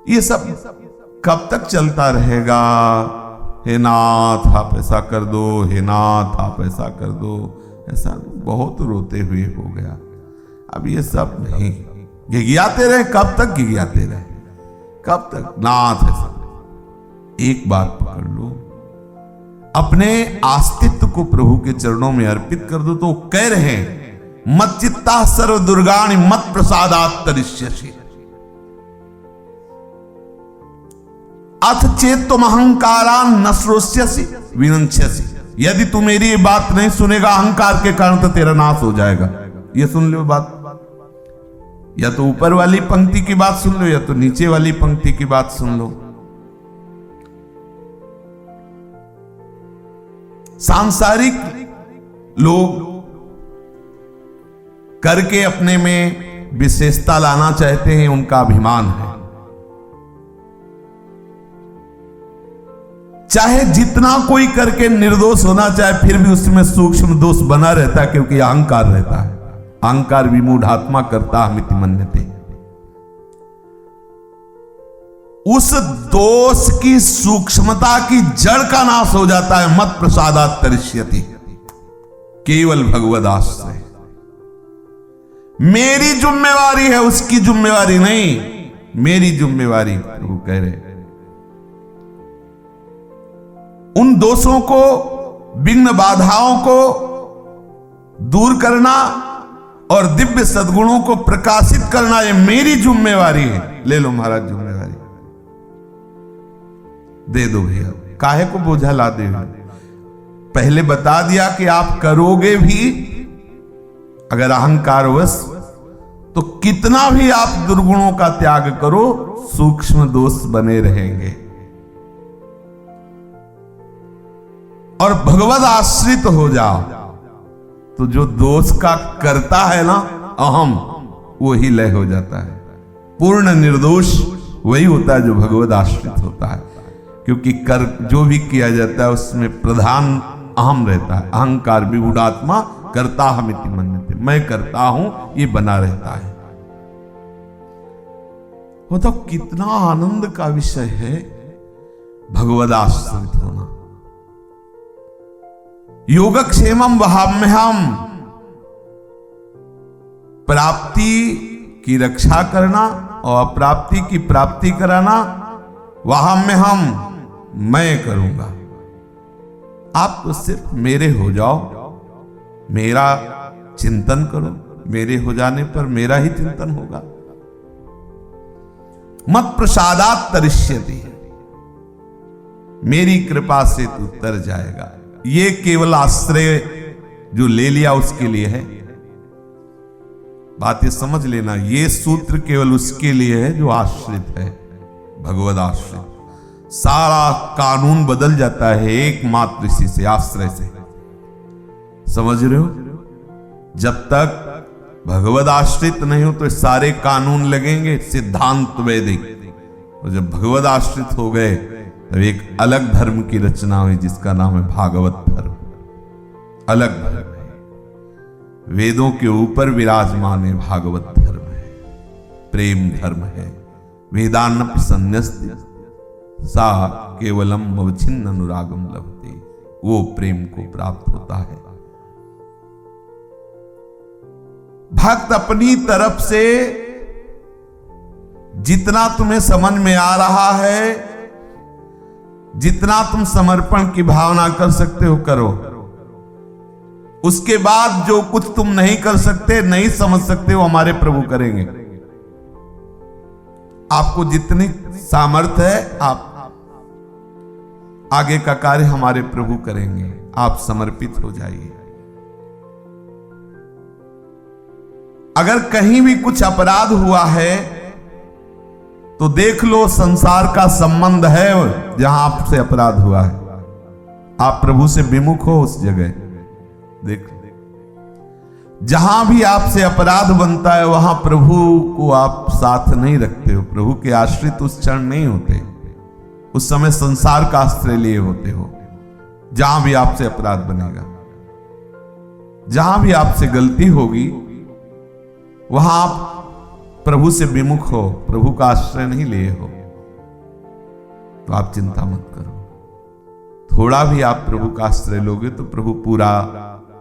ये सब कब तक चलता रहेगा? हे नाथ आप ऐसा कर दो, हे नाथ आप ऐसा कर दो। ऐसा बहुत रोते हुए हो गया। अब ये सब नहीं, गिगियाते रहे। कब तक गिगियाते रहे? कब तक? नाथ ऐसा एक बार पकड़ लो, अपने अस्तित्व को प्रभु के चरणों में अर्पित कर दो। तो कह रहे मत चित्ता सर्व दुर्गाणि मत प्रसादात् तरिष्यसि अथ चेत तुम अहंकारान न श्रोष्यसि विनश्यसि। यदि तू मेरी बात नहीं सुनेगा अहंकार के कारण तो तेरा नाश हो जाएगा। ये सुन लो बात, या तो ऊपर वाली पंक्ति की बात सुन लो या तो नीचे वाली पंक्ति की बात सुन लो। सांसारिक लोग करके अपने में विशेषता लाना चाहते हैं, उनका अभिमान है। चाहे जितना कोई करके निर्दोष होना चाहे, फिर भी उसमें सूक्ष्म दोष बना रहता है, क्योंकि अहंकार रहता है। अहंकार विमूढ़ात्मा करता हमिति मन्यते। उस दोष की सूक्ष्मता की जड़ का नाश हो जाता है। मत प्रसादात् तरिष्यति, केवल भगवद आश्रय। मेरी जिम्मेवारी है, उसकी जिम्मेवारी नहीं। मेरी जिम्मेवारी प्रभु कह रहे। उन दोषों को, विघ्न बाधाओं को दूर करना और दिव्य सद्गुणों को प्रकाशित करना, ये मेरी जिम्मेवारी है। ले लो महाराज जिम्मेवारी, दे दो भैया। काहे को बोझा ला दे? पहले बता दिया कि आप करोगे भी अगर अहंकारवश, तो कितना भी आप दुर्गुणों का त्याग करो, सूक्ष्म दोष बने रहेंगे। और भगवद आश्रित हो जाओ तो जो दोष का करता है ना, अहम, वो ही लय हो जाता है। पूर्ण निर्दोष वही होता है जो भगवद आश्रित होता है। क्योंकि कर जो भी किया जाता है उसमें प्रधान अहम रहता है। अहंकार विगूढ़ात्मा करता हमिति मन्यते, मैं करता हूं, ये बना रहता है। वो तो कितना आनंद का विषय है भगवद आश्रित होना। योगक्षेमम वहाम्यहम, प्राप्ति की रक्षा करना और अप्राप्ति की प्राप्ति कराना। वहाम्यहम, मैं करूंगा। आप तो सिर्फ मेरे हो जाओ, मेरा चिंतन करो। मेरे हो जाने पर मेरा ही चिंतन होगा। मत प्रसादात् तरिष्यति, मेरी कृपा से तू तर जाएगा। ये केवल आश्रय जो ले लिया उसके लिए है। बात ये समझ लेना, ये सूत्र केवल उसके लिए है जो आश्रित है, भगवद आश्रित। सारा कानून बदल जाता है एकमात्र इसी से, आश्रय से। समझ रहे हो? जब तक भगवद आश्रित नहीं हो तो सारे कानून लगेंगे सिद्धांत वैदिक। और जब भगवद आश्रित हो गए तब एक अलग धर्म की रचना हुई जिसका नाम है भागवत धर्म। अलग धर्म है, वेदों के ऊपर विराजमान है, भागवत धर्म है, प्रेम धर्म है। वेदान्नपि सन्न्यस्ति सा केवलम अवच्छिन्न अनुरागम लभते, वो प्रेम को प्राप्त होता है। भक्त अपनी तरफ से जितना तुम्हें समझ में आ रहा है, जितना तुम समर्पण की भावना कर सकते हो करो। उसके बाद जो कुछ तुम नहीं कर सकते, नहीं समझ सकते, वो हमारे प्रभु करेंगे। आपको जितनी सामर्थ्य है, आप आगे का कार्य हमारे प्रभु करेंगे। आप समर्पित हो जाइए। अगर कहीं भी कुछ अपराध हुआ है तो देख लो, संसार का संबंध है जहां आपसे अपराध हुआ है। आप प्रभु से विमुख हो उस जगह देख लो। जहां भी आपसे अपराध बनता है वहां प्रभु को आप साथ नहीं रखते हो, प्रभु के आश्रित उस क्षण नहीं होते। उस समय संसार का आश्रय लिए होते हो। जहां भी आपसे अपराध बनेगा, जहां भी आपसे गलती होगी, वहां आप प्रभु से विमुख हो, प्रभु का आश्रय नहीं लिए हो। तो आप चिंता मत करो। थोड़ा भी आप प्रभु का आश्रय लोगे तो प्रभु पूरा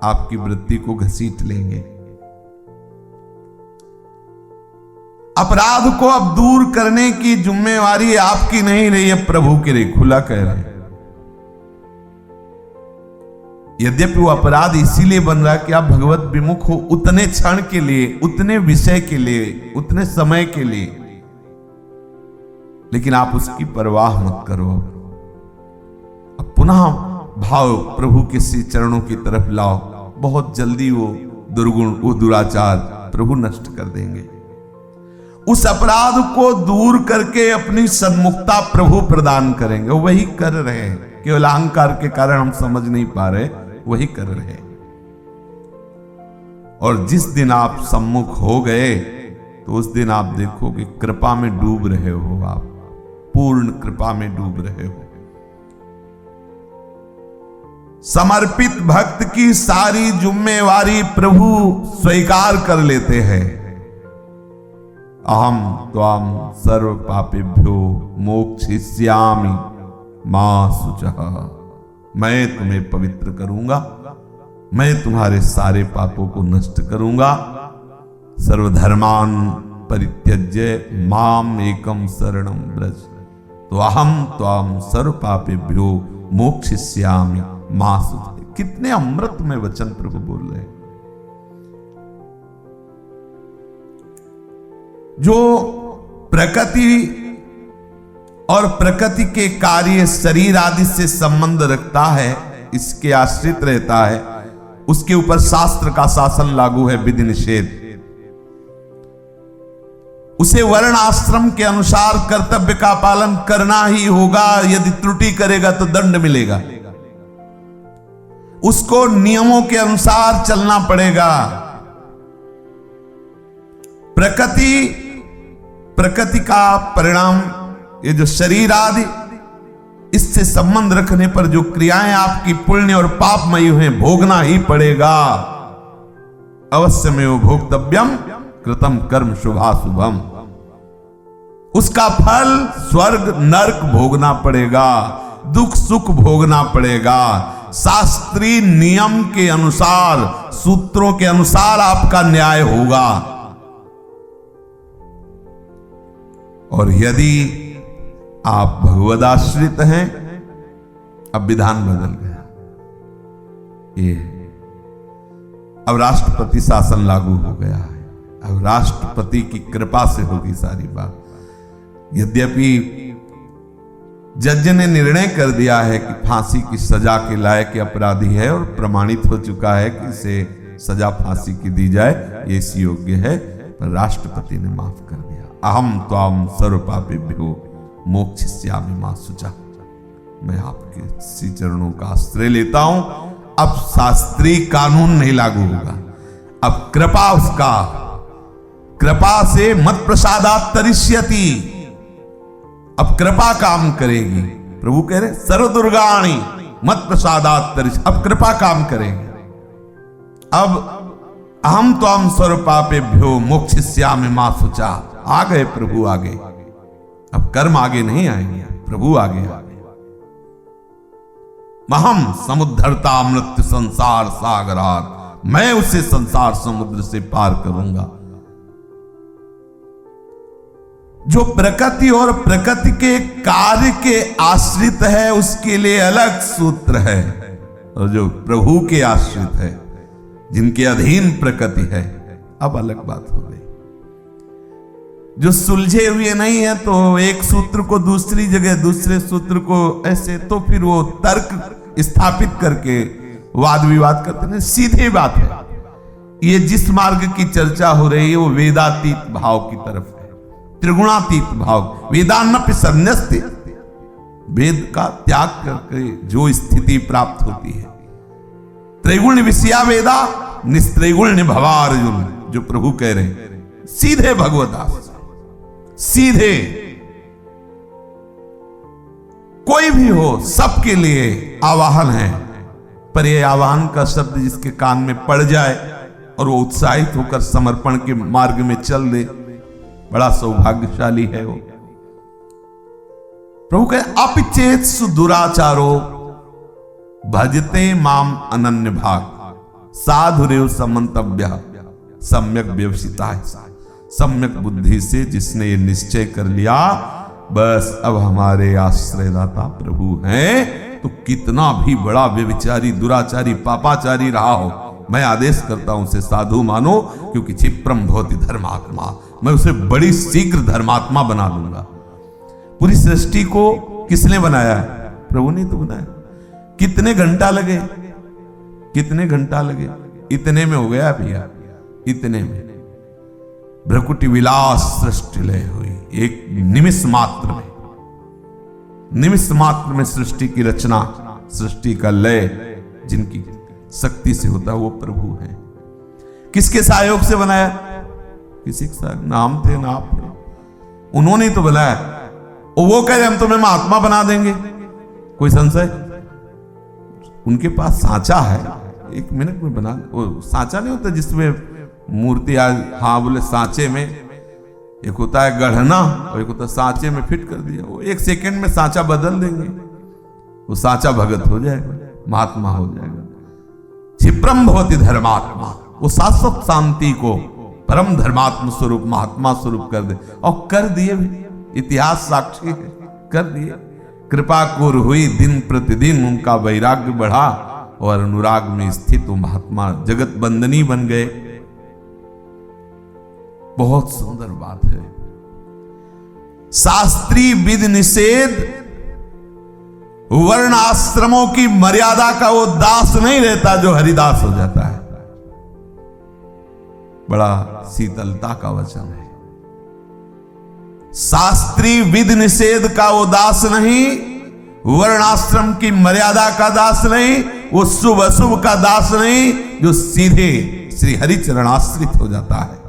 आपकी वृत्ति को घसीट लेंगे। अपराध को अब दूर करने की जिम्मेवारी आपकी नहीं रही है, प्रभु की रही। खुला कह रहे हैं। यद्यपि वो अपराध इसीलिए बन रहा है कि आप भगवत विमुख हो, उतने क्षण के लिए, उतने विषय के लिए, उतने समय के लिए, लेकिन आप उसकी परवाह मत करो। अब पुनः भाव प्रभु के श्री चरणों की तरफ लाओ। बहुत जल्दी वो दुर्गुण, वो दुराचार प्रभु नष्ट कर देंगे। उस अपराध को दूर करके अपनी सन्मुखता प्रभु प्रदान करेंगे। वही कर रहे हैं, केवल अहंकार के कारण हम समझ नहीं पा रहे, वही कर रहे हैं। और जिस दिन आप सम्मुख हो गए तो उस दिन आप देखोगे कृपा में डूब रहे हो, आप पूर्ण कृपा में डूब रहे हो। समर्पित भक्त की सारी जिम्मेवारी प्रभु स्वीकार कर लेते हैं। अहम त्वाम सर्व पापेभ्यो मोक्षयिष्यामि मा शुचः। मैं तुम्हें पवित्र करूंगा, मैं तुम्हारे सारे पापों को नष्ट करूंगा। सर्वधर्मान परित्यज्य माम एकम शरणम व्रज। तो अहम त्वाम सर्व पापेभ्यो मोक्षयिष्यामि मा शुचः। कितने अमृत में वचन प्रभु बोल रहे हैं। जो प्रकृति और प्रकृति के कार्य शरीर आदि से संबंध रखता है, इसके आश्रित रहता है, उसके ऊपर शास्त्र का शासन लागू है, विधि निषेध। उसे वर्ण आश्रम के अनुसार कर्तव्य का पालन करना ही होगा। यदि त्रुटि करेगा तो दंड मिलेगा। उसको नियमों के अनुसार चलना पड़ेगा। प्रकृति का परिणाम, ये जो शरीर आदि, इससे संबंध रखने पर जो क्रियाएं आपकी पुण्य और पापमयी हुए, भोगना ही पड़ेगा। अवश्यमेव भोक्तव्यम कृतम कर्म शुभाशुभम। उसका फल स्वर्ग नरक भोगना पड़ेगा, दुख सुख भोगना पड़ेगा। शास्त्रीय नियम के अनुसार, सूत्रों के अनुसार आपका न्याय होगा। और यदि आप भगवदाश्रित हैं, अब विधान बदल गया। ये अब राष्ट्रपति शासन लागू हो गया है। अब राष्ट्रपति की कृपा से होगी सारी बात। यद्यपि जज ने निर्णय कर दिया है कि फांसी की सजा के लायक अपराधी है और प्रमाणित हो चुका है कि इसे सजा फांसी की दी जाए, ये इस योग्य है, पर राष्ट्रपति ने माफ कर दिया। अहम त्वाम सर्व पापेभ्यो मोक्षयिष्यामि मा शुचः। मैं आपके श्री चरणों का आश्रय लेता हूं। अब शास्त्रीय कानून नहीं लागू होगा। अब कृपा, उसका कृपा से मत प्रसादात् तरिष्यति। अब कृपा काम करेगी। प्रभु कह रहे सर्व दुर्गाणि मत प्रसादात् तरिष्यति। अब कृपा काम करेगी। अब अहम त्वाम सर्व पापेभ्यो मोक्षयिष्यामि मा शुचः। आ गए प्रभु आगे। अब कर्म आगे नहीं आएंगे, प्रभु आगे आगे। महम समुद्धरता मृत्यु संसार सागरात। मैं उसे संसार समुद्र से पार करूंगा। जो प्रकृति और प्रकृति के कार्य के आश्रित है, उसके लिए अलग सूत्र है। और जो प्रभु के आश्रित है, जिनके अधीन प्रकृति है, अब अलग बात हो गई। जो सुलझे हुए नहीं है तो एक सूत्र को दूसरी जगह, दूसरे सूत्र को ऐसे, तो फिर वो तर्क स्थापित करके वाद विवाद करते हैं। सीधी बात है। ये जिस मार्ग की चर्चा हो रही है वो वेदातीत भाव की तरफ है, त्रिगुणातीत भाव। वेदान्नपि सन्न्यस्ति। वेद का त्याग करके जो स्थिति प्राप्त होती है। त्रैगुण्य विषया वेदा निस्त्रैगुण्य भवा अर्जुन, जो प्रभु कह रहे हैं। सीधे भगवदास, सीधे। कोई भी हो, सबके लिए आवाहन है। पर यह आवाहन का शब्द जिसके कान में पड़ जाए और वो उत्साहित होकर समर्पण के मार्ग में चल दे, बड़ा सौभाग्यशाली है वो। प्रभु कहे अपिचेत दुराचारो भजते माम अनन्य भाग साधुरेव समंतव्य सम्यक व्यवसिता। सम्यक बुद्धि से जिसने ये निश्चय कर लिया बस अब हमारे आश्रयदाता प्रभु हैं, तो कितना भी बड़ा व्यभिचारी दुराचारी पापाचारी रहा हो, मैं आदेश करता हूं उसे साधु मानो, क्योंकि क्षिप्रम भवति धर्मात्मा, मैं उसे बड़ी शीघ्र धर्मात्मा बना दूंगा। पूरी सृष्टि को किसने बनाया है? प्रभु ने तो बनाया। कितने घंटा लगे, कितने घंटा लगे? इतने में हो गया भैया, इतने में भ्रकुटी विलास सृष्टि लय हुई। एक निमिष मात्र में, निमिष मात्र में सृष्टि की रचना, सृष्टि का लय जिनकी शक्ति से होता है वो प्रभु है। किसके सहयोग से बनाया? किसी के सहयोग, नाम थे ना आप थे, उन्होंने तो बनाया। और वो कह रहे हम तुम्हें महात्मा बना देंगे, कोई संशय? उनके पास सांचा है, 1 मिनट में बना। वो सांचा नहीं होता जिसमें मूर्ति आज, हाँ बोले सांचे में, एक होता है गढ़ना और एक होता है सांचे में फिट कर दिया। वो 1 सेकंड में सांचा बदल देंगे, वो सांचा भगत हो जाएगा, महात्मा हो जाएगा। क्षिप्रम भवति धर्मात्मा, वो शाश्वत शांति को परम धर्मात्म स्वरूप महात्मा स्वरूप कर दे, और कर दिए भी। इतिहास साक्षी है, कर दिए। कृपा कोर हुई, दिन प्रतिदिन उनका वैराग्य बढ़ा और अनुराग में स्थित वो महात्मा जगत बंदनी बन गए। बहुत सुंदर बात है। शास्त्रीय विधि निषेध वर्ण आश्रमों की मर्यादा का वो दास नहीं रहता जो हरिदास हो जाता है। बड़ा शीतलता का वचन है। शास्त्रीय विधि निषेध का वो दास नहीं, वर्णाश्रम की मर्यादा का दास नहीं, वो शुभ अशुभ का दास नहीं, जो सीधे श्री हरि चरणाश्रित हो जाता है।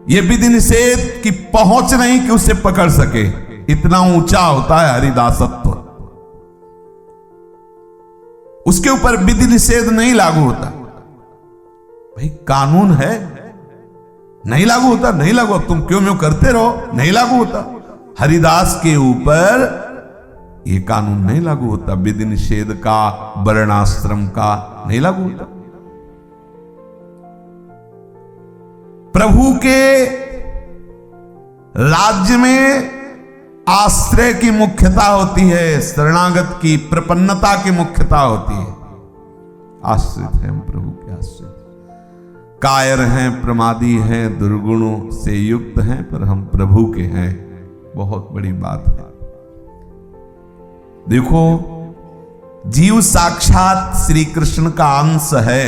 ये विधि निषेध की पहुंच नहीं कि उसे पकड़ सके, इतना ऊंचा होता है हरिदासत्व। उसके ऊपर विधि निषेध नहीं लागू होता। भाई कानून है, नहीं लागू होता, नहीं लागू, तुम क्यों करते रहो, नहीं लागू होता। हरिदास के ऊपर ये कानून नहीं लागू होता, विधि निषेध का, वर्णाश्रम का नहीं लागू होता। प्रभु के राज्य में आश्रय की मुख्यता होती है, शरणागत की प्रपन्नता की मुख्यता होती है। आश्रित हैं हम प्रभु के, आश्रित, कायर हैं, प्रमादी हैं, दुर्गुणों से युक्त हैं, पर हम प्रभु के हैं। बहुत बड़ी बात है। देखो, जीव साक्षात श्री कृष्ण का अंश है।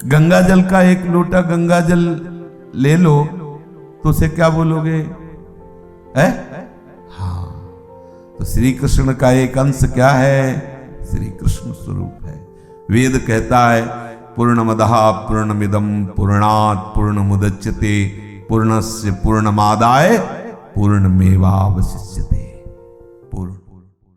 गंगा जल का 1 लोटा गंगा जल ले लो तो उसे क्या बोलोगे? है? हाँ, तो श्री कृष्ण का एक अंश क्या है? श्री कृष्ण स्वरूप है। वेद कहता है पूर्णमदः पूर्णमिदं पूर्णात् पूर्णमुदच्यते पूर्णस्य पूर्णमादाय पूर्णमेवावशिष्यते। पूर्ण